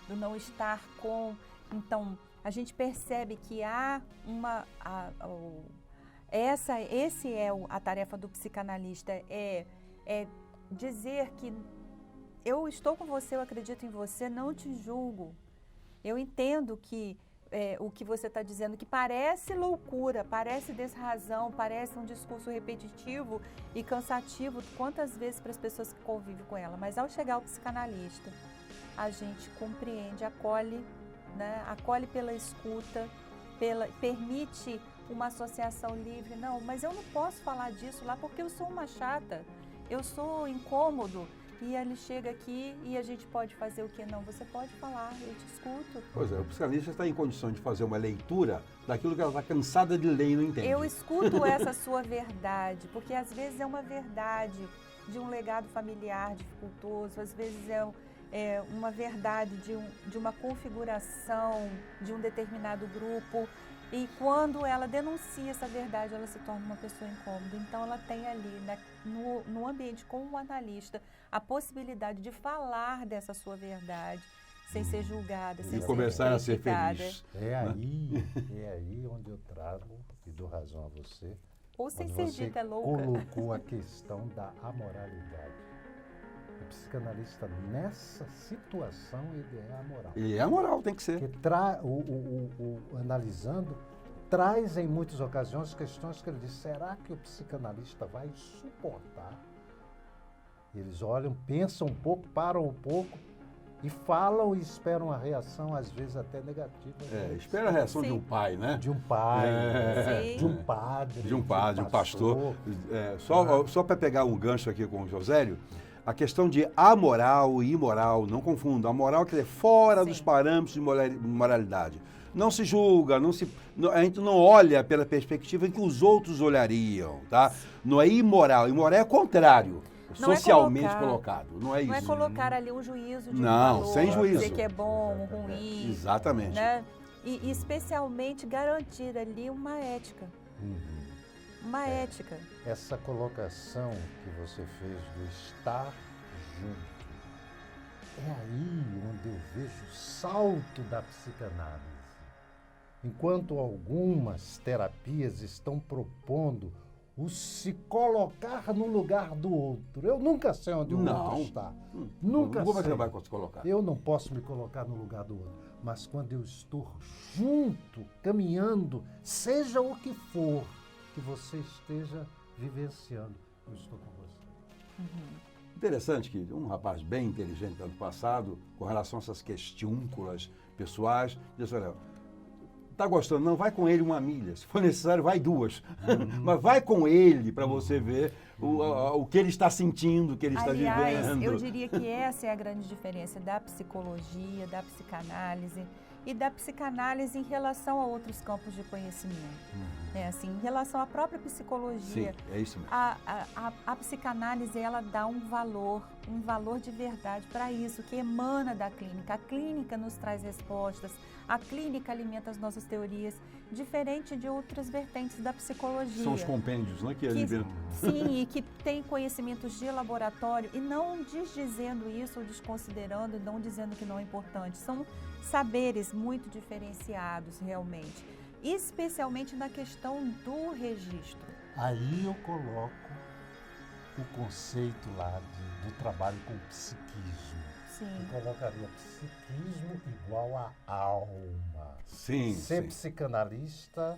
do não estar com. Então, a gente percebe que há a tarefa do psicanalista, é dizer que eu estou com você, eu acredito em você, não te julgo. Eu entendo que o que você está dizendo, que parece loucura, parece desrazão, parece um discurso repetitivo e cansativo, quantas vezes para as pessoas que convivem com ela. Mas ao chegar ao psicanalista, a gente compreende, acolhe, né? Acolhe pela escuta, permite uma associação livre. Não, mas eu não posso falar disso lá porque eu sou uma chata, eu sou incômodo. E ele chega aqui e a gente pode fazer o que? Não, você pode falar, eu te escuto. Pois é, o psicanalista está em condição de fazer uma leitura daquilo que ela está cansada de ler e não entende. Eu escuto essa sua verdade, porque às vezes é uma verdade de um legado familiar dificultoso, às vezes é uma verdade de uma configuração de um determinado grupo. E quando ela denuncia essa verdade, ela se torna uma pessoa incômoda. Então, ela tem ali, no ambiente com o analista, a possibilidade de falar dessa sua verdade, sem ser julgada, sem E ser começar a ser criticada. feliz. É aí onde eu trago e dou razão a você. Ou sem Quando ser você dita louca. colocou a questão da amoralidade. O psicanalista, nessa situação, ele é amoral. E é a moral, tem que ser. Porque analisando, traz em muitas ocasiões questões que ele diz, será que o psicanalista vai suportar? Eles olham, pensam um pouco, param um pouco e falam e esperam a reação, às vezes até negativa. Espera a reação de Sim. um pai, né? De um pai, Sim. de um padre, De um padre, de um pastor. Só para pegar um gancho aqui com o Josélio, a questão de amoral e imoral, não confunda. A moral quer dizer fora Sim. dos parâmetros de moralidade. Não se julga, a gente não olha pela perspectiva em que os outros olhariam, tá? Não é imoral, imoral é contrário, Não é socialmente colocar. colocado, não é isso. Não é colocar ali um juízo de Não, valor, sem juízo. dizer que é bom, ruim, Exatamente. né? E especialmente garantir ali uma ética. Uma ética. Essa colocação que você fez do estar junto, é aí onde eu vejo o salto da psicanálise. Enquanto algumas terapias estão propondo o se colocar no lugar do outro. Eu nunca sei onde o outro está. Nunca Como é que sei. você vai se colocar? Eu não posso me colocar no lugar do outro. Mas quando eu estou junto, caminhando, seja o que for que você esteja vivenciando, eu estou com você. Interessante que um rapaz bem inteligente ano passado, com relação a essas questiúnculas pessoais, disse, olha, tá gostando? Não, vai com ele 1 milha. Se for necessário, vai 2. Mas vai com ele para você ver o que ele está sentindo, o que ele está vivendo. Eu diria que essa é a grande diferença da psicologia, da psicanálise e da psicanálise em relação a outros campos de conhecimento. Assim, em relação à própria psicologia, Sim, é isso mesmo. a psicanálise ela dá um valor de verdade para isso, que emana da clínica. A clínica nos traz respostas, a clínica alimenta as nossas teorias, diferente de outras vertentes da psicologia. São os compêndios, né? Sim, e que tem conhecimentos de laboratório, e não desdizendo isso ou desconsiderando, não dizendo que não é importante. São saberes muito diferenciados, realmente. Especialmente na questão do registro. Aí eu coloco o conceito lá do trabalho com psiquismo. Sim. Eu colocaria psiquismo igual a alma. Sim, Ser sim. psicanalista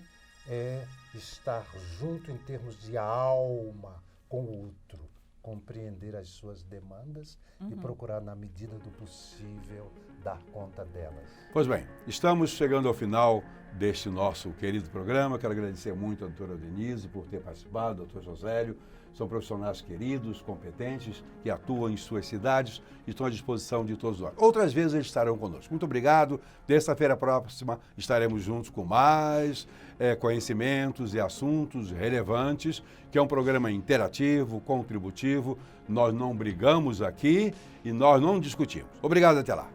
é estar junto em termos de alma com o outro, compreender as suas demandas e procurar, na medida do possível, dar conta delas. Pois bem, estamos chegando ao final deste nosso querido programa. Quero agradecer muito a doutora Denise por ter participado, doutor Josélio. São profissionais queridos, competentes, que atuam em suas cidades e estão à disposição de todos nós. Outras vezes eles estarão conosco. Muito obrigado. Terça-feira próxima estaremos juntos com mais conhecimentos e assuntos relevantes, que é um programa interativo, contributivo. Nós não brigamos aqui e nós não discutimos. Obrigado, até lá.